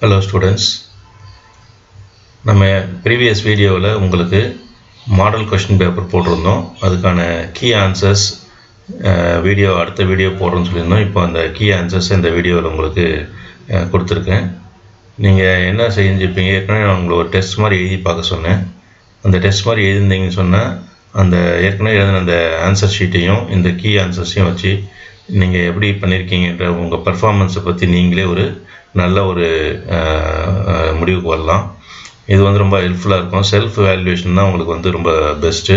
Hello students, நம்ம previous வீடியோவில் உங்களுக்கு மாடல் கொஸ்டின் பேப்பர் போட்டிருந்தோம். அதுக்கான கீ ஆன்சர்ஸ் வீடியோ அடுத்த வீடியோ போடுறோன்னு சொல்லியிருந்தோம். இப்போ அந்த கீ ஆன்சர்ஸ் இந்த வீடியோவில் உங்களுக்கு கொடுத்துருக்கேன். நீங்கள் என்ன செஞ்சுருப்பீங்க, ஏற்கனவே நான் உங்களை ஒரு டெஸ்ட் மாதிரி எழுதி பார்க்க சொன்னேன். அந்த டெஸ்ட் மாதிரி எழுதிருந்தீங்கன்னு சொன்னால் அந்த ஏற்கனவே எழுதின அந்த ஆன்சர் ஷீட்டையும் இந்த கீ ஆன்சர்ஸையும் வச்சு நீங்கள் எப்படி பண்ணியிருக்கீங்கன்ற உங்கள் பர்ஃபார்மன்ஸை பற்றி நீங்களே ஒரு நல்ல ஒரு முடிவுக்கு வரலாம். இது வந்து ரொம்ப ஹெல்ப்ஃபுல்லாக இருக்கும். செல்ஃப் வேல்யூவேஷன் தான் உங்களுக்கு ரொம்ப பெஸ்ட்டு.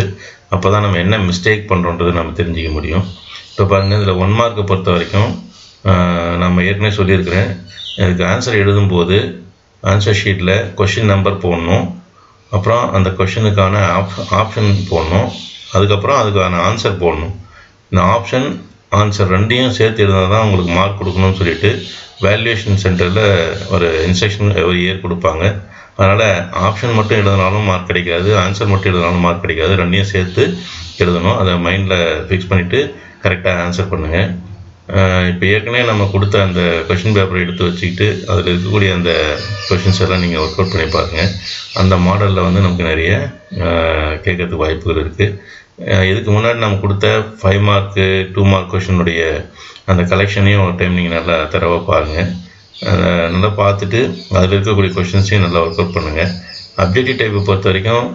அப்போ தான் நம்ம என்ன மிஸ்டேக் பண்ணுறோன்றது நம்ம தெரிஞ்சிக்க முடியும். இப்போ பாருங்கள், இதில் 1 மார்க்கை பொறுத்த வரைக்கும் நம்ம ஏற்கனவே சொல்லியிருக்கிறேன். இதுக்கு ஆன்சர் எழுதும்போது ஆன்சர் ஷீட்டில் கொஷின் நம்பர் போடணும், அப்புறம் அந்த கொஷினுக்கான ஆப்ஷன் போடணும், அதுக்கப்புறம் அதுக்கான ஆன்சர் போடணும். இந்த ஆப்ஷன் ஆன்சர் ரெண்டையும் சேர்த்து எழுதினா தான் உங்களுக்கு மார்க் கொடுக்கணும்னு சொல்லிட்டு வேல்யூவேஷன் சென்டரில் ஒரு இன்ஸ்ட்ரக்ஷன் ஒரு இயர் கொடுப்பாங்க. அதனால் ஆப்ஷன் மட்டும் எழுதினாலும் மார்க் கிடைக்காது, ஆன்சர் மட்டும் எழுதினாலும் மார்க் கிடைக்காது. ரெண்டையும் சேர்த்து எழுதணும். அதை மைண்டில் ஃபிக்ஸ் பண்ணிவிட்டு கரெக்டாக ஆன்சர் பண்ணுங்கள். இப்போ ஏற்கனவே நம்ம கொடுத்த அந்த கொஷின் பேப்பரை எடுத்து வச்சுக்கிட்டு அதில் இருக்கக்கூடிய அந்த கொஷின்ஸ் எல்லாம் நீங்கள் ஒர்க் அவுட் பண்ணி பாருங்கள். அந்த மாடலில் நமக்கு நிறைய கேட்கறதுக்கு வாய்ப்புகள் இருக்குது. இதுக்கு முன்னாடி நம்ம கொடுத்த 5 மார்க்கு 2 மார்க் கொஷினுடைய அந்த கலெக்ஷனையும் ஒரு டைம் நீங்கள் நல்லா தரவாக பாருங்கள். நல்லா பார்த்துட்டு அதில் இருக்கக்கூடிய கொஷின்ஸையும் நல்லா ஒர்க் அவுட் பண்ணுங்கள். அப்ஜெக்டிவ் டைப்பை பொறுத்த வரைக்கும்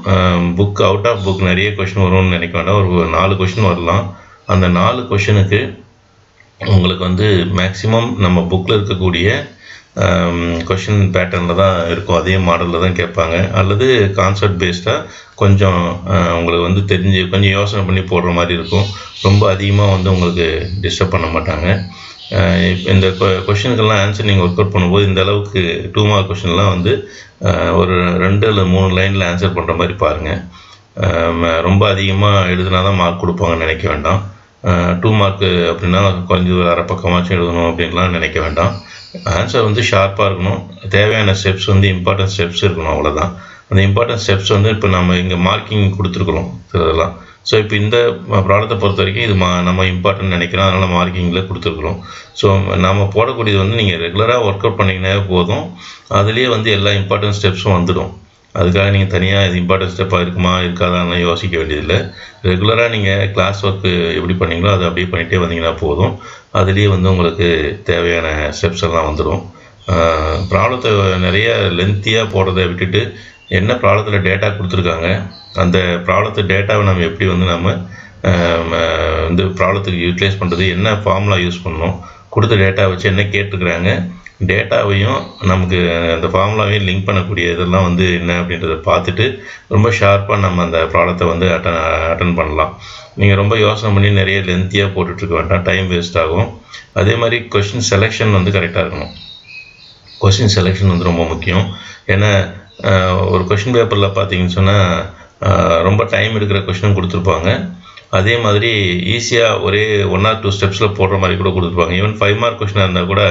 புக் அவுட் ஆஃப் புக் நிறைய கொஷின் வரும்னு நினைக்க வேண்டாம். ஒரு 4 கொஷின் வரலாம். அந்த 4 கொஷினுக்கு உங்களுக்கு மேக்ஸிமம் நம்ம புக்கில் இருக்கக்கூடிய கொஷின் பேட்டர்னில் தான் இருக்கும், அதே மாடலில் தான் கேட்பாங்க. அல்லது கான்செப்ட் பேஸ்டாக கொஞ்சம் உங்களுக்கு தெரிஞ்சு கொஞ்சம் யோசனை பண்ணி போடுற மாதிரி இருக்கும். ரொம்ப அதிகமாக உங்களுக்கு டிஸ்டர்ப் பண்ண மாட்டாங்க. இந்த கொஷினுக்கெல்லாம் ஆன்சர் நீங்கள் ஒர்க் அவுட் பண்ணும்போது இந்த அளவுக்கு 2 மார்க் கொஷின்லாம் ஒரு 2 இல்லை 3 லைனில் ஆன்சர் பண்ணுற மாதிரி பாருங்கள். ரொம்ப அதிகமாக எழுதுனா தான் மார்க் கொடுப்பாங்கன்னு நினைக்க வேண்டாம். 2 மார்க்கு அப்படின்னா கொஞ்சம் ஒரு அரை பக்கமாச்சும் எழுதணும் அப்படின்லாம் நினைக்க வேண்டாம். ஆன்சர் ஷார்ப்பாக இருக்கணும். தேவையான ஸ்டெப்ஸ் இம்பார்ட்டன்ட் ஸ்டெப்ஸ் இருக்கணும், அவ்வளோதான். அந்த இம்பார்ட்டன்ட் ஸ்டெப்ஸ் இப்போ நம்ம இங்கே மார்க்கிங் கொடுத்துருக்குறோம் சிலதெல்லாம். ஸோ இப்போ இந்த ப்ராடக்டை பொறுத்த வரைக்கும் இது நம்ம இம்பார்ட்டன்ட் நினைக்கிறோம், அதனால் மார்க்கிங்கில் கொடுத்துருக்குறோம். ஸோ நம்ம போடக்கூடியது நீங்கள் ரெகுலராக ஒர்க் அவுட் பண்ணிங்கனே போதும். அதுலேயே எல்லா இம்பார்ட்டன்ட் ஸ்டெப்ஸும் வந்துடும். அதுக்காக நீங்கள் தனியாக இது இம்பார்ட்டன்ட் ஸ்டெப்பாக இருக்குமா இருக்காதான்னு யோசிக்க வேண்டியதில்லை. ரெகுலராக நீங்கள் கிளாஸ் ஒர்க்கு எப்படி பண்ணீங்களோ அதை அப்படியே பண்ணிகிட்டே வந்தீங்கன்னா போதும். அதுலேயே உங்களுக்கு தேவையான ஸ்டெப்ஸ் எல்லாம் வந்துடும். ப்ராப்ளத்தை நிறைய லென்த்தியாக போடுறதை விட்டுட்டு என்ன ப்ராப்ளத்தில் டேட்டா கொடுத்துருக்காங்க, அந்த ப்ராப்ளத்து டேட்டாவை நம்ம எப்படி நம்ம ப்ராப்ளத்துக்கு யூட்டிலைஸ் பண்ணுறது, என்ன ஃபார்முலா யூஸ் பண்ணணும், கொடுத்த டேட்டா வச்சு என்ன கேட்டுருக்குறாங்க, டேட்டாவையும் நமக்கு அந்த ஃபார்முலாவையும் லிங்க் பண்ணக்கூடிய இதெல்லாம் என்ன அப்படின்றத பார்த்துட்டு ரொம்ப ஷார்ப்பாக நம்ம அந்த ப்ராப்ளத்தை அட்டன் பண்ணலாம். நீங்கள் ரொம்ப யோசனை பண்ணி நிறைய லென்த்தியாக போட்டுட்ருக்க வேண்டாம், டைம் வேஸ்ட் ஆகும். அதே மாதிரி கொஷின் செலெக்ஷன் கரெக்டாக இருக்கணும். கொஷின் செலெக்ஷன் ரொம்ப முக்கியம். ஏன்னா ஒரு கொஷின் பேப்பரில் பார்த்தீங்கன்னு சொன்னால் ரொம்ப டைம் எடுக்கிற கொஷினும் கொடுத்துருப்பாங்க. அதே மாதிரி ஈஸியாக ஒரே 1 or 2 ஸ்டெப்ஸில் போடுற மாதிரி கூட கொடுத்துருப்பாங்க. ஈவன் 5 மார்க் கொஷினாக இருந்தால் கூட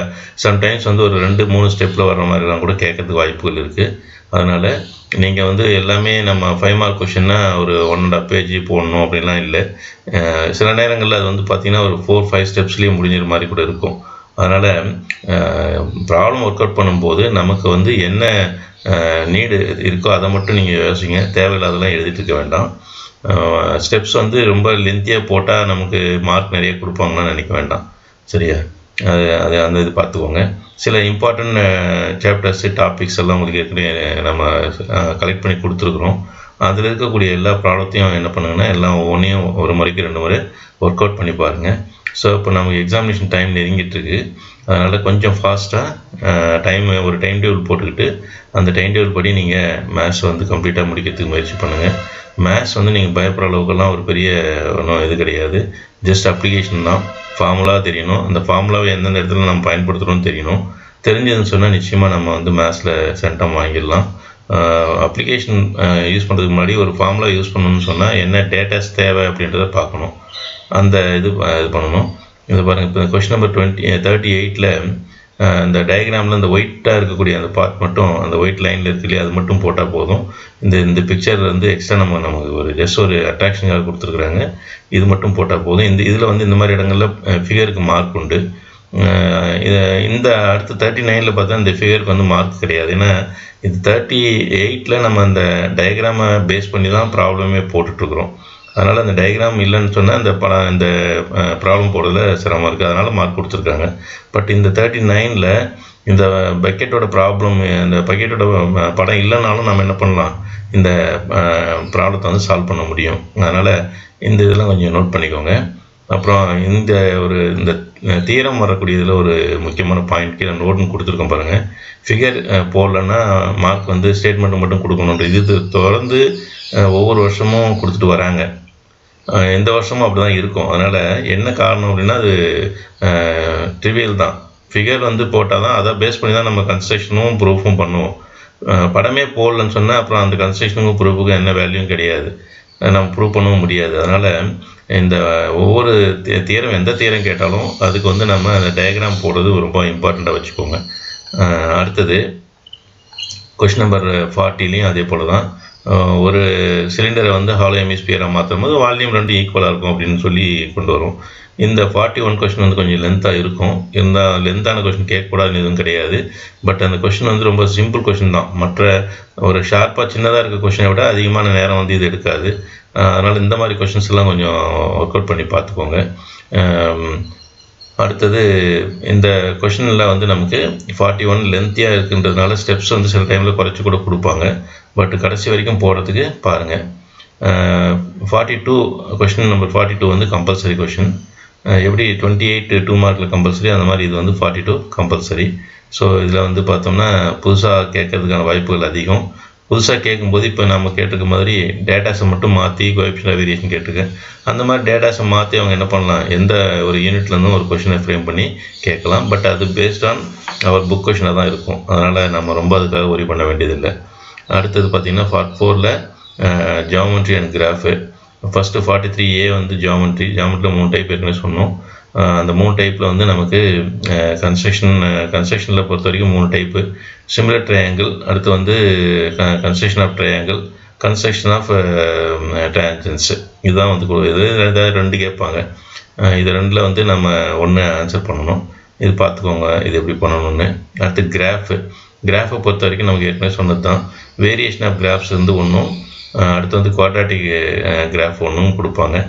சம்டைம்ஸ் ஒரு 2-3 ஸ்டெப்பில் வர்ற மாதிரிலாம் கூட கேட்கறதுக்கு வாய்ப்புகள் இருக்குது. அதனால் நீங்கள் எல்லாமே நம்ம 5 மார்க் கொஷின்னா ஒரு 1.5 பேஜ் போடணும் அப்படின்லாம் இல்லை. சில நேரங்களில் அது பார்த்தீங்கன்னா ஒரு 4-5 ஸ்டெப்ஸ்லேயே முடிஞ்சிற மாதிரி கூட இருக்கும். அதனால் ப்ராப்ளம் ஒர்க் அவுட் பண்ணும்போது நமக்கு என்ன நீடு இருக்கோ அதை மட்டும் நீங்கள் யோசிங்க. தேவையில்லாதெல்லாம் எழுதிட்டு இருக்க வேண்டாம். ஸ்டெப்ஸ் ரொம்ப லென்த்தியாக போட்டால் நமக்கு மார்க் நிறைய கொடுப்பாங்கன்னு நினைக்க வேண்டாம். சரியா? அது அந்த இது பார்த்துக்கோங்க. சில இம்பார்ட்டன்ட் சாப்டர்ஸு டாபிக்ஸ் எல்லாம் உங்களுக்கு ஏற்கனவே நம்ம கலெக்ட் பண்ணி கொடுத்துருக்குறோம். அதில் இருக்கக்கூடிய எல்லா ப்ராப்ளத்தையும் என்ன பண்ணுங்கன்னா எல்லாம் ஒவ்வொன்றையும் ஒரு முறைக்கு 2 முறை ஒர்க் அவுட் பண்ணி பாருங்கள். ஸோ இப்போ நமக்கு எக்ஸாமினேஷன் டைம் நெருங்கிட்டுருக்கு. அதனால் கொஞ்சம் ஃபாஸ்ட்டாக ஒரு டைம் டேபிள் போட்டுக்கிட்டு அந்த டைம் டேபிள் படி நீங்கள் மேத்ஸ் கம்ப்ளீட்டாக முடிக்கிறதுக்கு முயற்சி பண்ணுங்கள். மேத்ஸ் நீங்கள் பயப்படுற அளவுக்கெல்லாம் ஒரு பெரிய ஒன்றும் இது கிடையாது. ஜஸ்ட் அப்ளிகேஷன் தான். ஃபார்முலா தெரியணும், அந்த ஃபார்முலாவை எந்தெந்த இடத்துல நம்ம பயன்படுத்துகிறோன்னு தெரியணும். தெரிஞ்சதுன்னு சொன்னால் நிச்சயமாக நம்ம மேத்ஸில் சென்டம் வாங்கிடலாம். அப்ளிகேஷன் யூஸ் பண்ணுறதுக்கு முன்னாடி ஒரு ஃபார்முலா யூஸ் பண்ணணும்னு சொன்னால் என்ன டேட்டாஸ் தேவை அப்படின்றத பார்க்கணும். அந்த இது பண்ணணும். இது பாருங்கள், இப்போ கொஷின் நம்பர் 38ல் இந்த டயக்ராமில் இந்த ஒயிட்டாக இருக்கக்கூடிய அந்த பார்ட் மட்டும், அந்த ஒயிட் லைனில் இருக்கு இல்லையா, அது மட்டும் போட்டால் போதும். இந்த பிக்சர் எக்ஸ்ட்ரா நமக்கு ஒரு ஜஸ்ட் ஒரு அட்ராக்ஷனாக கொடுத்துருக்குறாங்க. இது மட்டும் போட்டால் போதும். இதில் இந்த மாதிரி இடங்களில் ஃபிகருக்கு மார்க் உண்டு. இந்த அடுத்து 39ல் பார்த்தா இந்த ஃபிகருக்கு வந்து மார்க் கிடையாது. ஏன்னா இது 38ல் நம்ம அந்த டயக்ராமை பேஸ் பண்ணி தான் ப்ராப்ளமே போட்டுட்ருக்குறோம். அதனால் அந்த டயக்ராம் இல்லைன்னு சொன்னால் இந்த ப்ராப்ளம் போடுறதுல சிரமம் இருக்குது. அதனால் மார்க் கொடுத்துருக்காங்க. பட் இந்த 39ல் இந்த பக்கெட்டோட ப்ராப்ளம், இந்த பக்கெட்டோட படம் இல்லைனாலும் நம்ம என்ன பண்ணலாம், இந்த ப்ராப்ளத்தை வந்து சால்வ் பண்ண முடியும். அதனால் இந்த இதெல்லாம் கொஞ்சம் நோட் பண்ணிக்கோங்க. அப்புறம் இந்த தியரம் வரக்கூடிய இதில் ஒரு முக்கியமான பாயிண்ட் கீழே நோட்னு கொடுத்துருக்கோம் பாருங்கள். ஃபிகர் போடலன்னா மார்க் வந்து ஸ்டேட்மெண்ட் மட்டும் கொடுக்கணுன்ற இது தொடர்ந்து ஒவ்வொரு வருஷமும் கொடுத்துட்டு வராங்க. இந்த வருஷமும் அப்படி தான் இருக்கும். அதனால் என்ன காரணம் அப்படின்னா அது ட்ரிவியல் தான். ஃபிகர் வந்து போட்டால் தான் அதை பேஸ் பண்ணி தான் நம்ம கன்ஸ்ட்ரக்ஷனும் ப்ரூஃபும் பண்ணுவோம். படமே போடலன்னு சொன்னால் அப்புறம் அந்த கன்ஸ்ட்ரக்ஷனுக்கும் ப்ரூஃபுக்கும் என்ன வேல்யூவும் கிடையாது, நம்ம ப்ரூவ் பண்ணவும் முடியாது. அதனால் இந்த ஒவ்வொரு தியரம் எந்த தியரம் கேட்டாலும் அதுக்கு வந்து நம்ம அந்த டயக்ராம் போடுறது ரொம்ப இம்பார்ட்டண்ட்டாக வச்சுக்கோங்க. அடுத்தது கொஷின் நம்பர் 40லையும் அதே போல் தான். ஒரு சிலிண்டரை வந்து ஹாலோ ஹெமிஸ்பியராக மாற்றும் போது வால்யூம் 2 ஈக்குவலாக இருக்கும் அப்படின்னு சொல்லி கொண்டு வரும். இந்த 41 கொஷின் வந்து கொஞ்சம் லென்த்தாக இருக்கும். இருந்தால் லென்த்தான கொஷின் கேட்கக்கூடாதுன்னு எதுவும் கிடையாது. பட் அந்த கொஷின் வந்து ரொம்ப சிம்பிள் கொஷின் தான். மற்ற ஒரு ஷார்ப்பாக சின்னதாக இருக்க கொஷினை விட அதிகமான நேரம் வந்து இது எடுக்காது. அதனால் இந்த மாதிரி கொஷின்ஸ் எல்லாம் கொஞ்சம் ஒர்க் அவுட் பண்ணி பார்த்துக்கோங்க. அடுத்தது இந்த கொஷினில் வந்து நமக்கு 41 லென்த்தியாக இருக்குன்றதுனால ஸ்டெப்ஸ் வந்து சில டைமில் குறைச்சி கூட கொடுப்பாங்க. பட் கடைசி வரைக்கும் போகிறதுக்கு பாருங்கள். 42 கொஷின் நம்பர் 42 வந்து கம்பல்சரி கொஷின். எப்படி 28 2 மார்க்கில் கம்பல்சரி, அந்த மாதிரி இது வந்து 42 கம்பல்சரி. ஸோ இதில் வந்து பார்த்தோம்னா புதுசாக கேட்கறதுக்கான வாய்ப்புகள் அதிகம். புதுசாக கேட்கும்போது இப்போ நம்ம கேட்டிருக்க மாதிரி டேட்டாஸை மட்டும் மாற்றி கோஎஃபிஷியன்ட் வேரியேஷன் கேட்டிருக்கேன். அந்த மாதிரி டேட்டாஸை மாற்றி அவங்க என்ன பண்ணலாம், எந்த ஒரு யூனிட்லேருந்தும் ஒரு கொஷினை ஃப்ரேம் பண்ணி கேட்கலாம். பட் அது பேஸ்ட் ஆன் அவர் புக் கொஷினாக தான் இருக்கும். அதனால் நம்ம ரொம்ப அதுக்காக ஒரி பண்ண வேண்டியதில்லை. அடுத்தது பார்த்திங்கன்னா பார்ட் 4ல் geometry and graph. First 43A வந்து ஜியாமெட்ரியில் 3 டைப் ஏற்கனவே சொன்னோம். அந்த 3 டைப்பில் வந்து நமக்கு கன்ஸ்ட்ரக்ஷனில் பொறுத்த வரைக்கும் 3 டைப்பு. சிமிலர் ட்ரையாங்கிள், அடுத்து வந்து construction of triangle, construction of tangents. இதுதான் வந்து ஏதாவது 2 கேட்பாங்க. இது 2ல் வந்து நம்ம ஒன்று ஆன்சர் பண்ணணும். இது பார்த்துக்கோங்க இது எப்படி பண்ணணும்னு. அடுத்து கிராஃபை பொறுத்த வரைக்கும் நமக்கு ஏற்கனவே சொன்னது தான். வேரியேஷன் ஆஃப் கிராஃப்ஸ் வந்து ஒன்றும், அடுத்து வந்து குவாட்ராட்டிக் கிராஃப் ஒன்றும் கொடுப்பாங்க.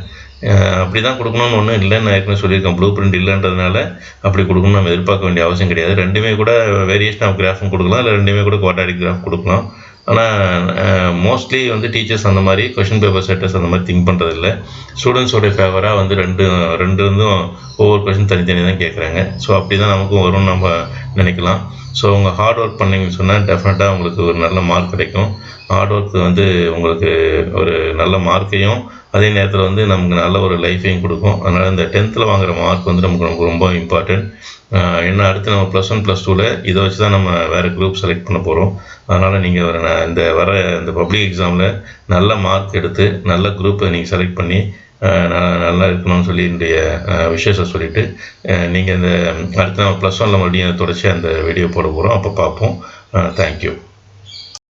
அப்படி தான் கொடுக்கணும்னு ஒன்றும் இல்லைன்னு நான் ஏற்கனவே சொல்லியிருக்கேன். ப்ளூ பிரிண்ட் இல்லைன்றதுனால அப்படி கொடுக்கணும்னு நம்ம எதிர்பார்க்க வேண்டிய அவசியம் கிடையாது. ரெண்டுமே கூட வேரியேஷன் ஆஃப் கிராஃபும் கொடுக்கலாம், இல்லை ரெண்டுமே கூட குவாட்ராட்டிக் கிராஃப் கொடுக்கலாம். ஆனால் மோஸ்ட்லி வந்து டீச்சர்ஸ் அந்த மாதிரி கொஷின் பேப்பர் செட்டர்ஸ் அந்த மாதிரி திங்க் பண்ணுறதில்ல. ஸ்டூடெண்ட்ஸோடைய ஃபேவராக வந்து ரெண்டு இருந்தும் ஒவ்வொரு கொஷின் தனித்தனி தான் கேட்குறாங்க. ஸோ அப்படி தான் நமக்கும் வரும்னு நம்ம நினைக்கலாம். ஸோ உங்கள் ஹார்ட் ஒர்க் பண்ணிங்கன்னு சொன்னால் டெஃபினட்டாக உங்களுக்கு ஒரு நல்ல மார்க் கிடைக்கும். ஹார்ட் ஒர்க் வந்து உங்களுக்கு ஒரு நல்ல மார்க்கையும் அதே நேரத்தில் வந்து நமக்கு நல்ல ஒரு லைஃபையும் கொடுக்கும். அதனால் இந்த 10th வாங்குகிற மார்க் வந்து நமக்கு ரொம்ப இம்பார்ட்டன்ட். ஏன்னா அடுத்து நம்ம +1 +2ல் இதை வச்சு தான் நம்ம வேறு குரூப் செலக்ட் பண்ண போகிறோம். அதனால் நீங்கள் இந்த பப்ளிக் எக்ஸாமில் நல்ல மார்க் எடுத்து நல்ல குரூப்பை நீங்கள் செலக்ட் பண்ணி நல்லா இருக்கணும்னு சொல்லி என்னுடைய விஷயத்தை சொல்லிவிட்டு நீங்கள் அடுத்து நம்ம +1ல் மறுபடியும் தொடர்ச்சி அந்த வீடியோ போட போகிறோம். அப்போ பார்ப்போம். தேங்க்யூ.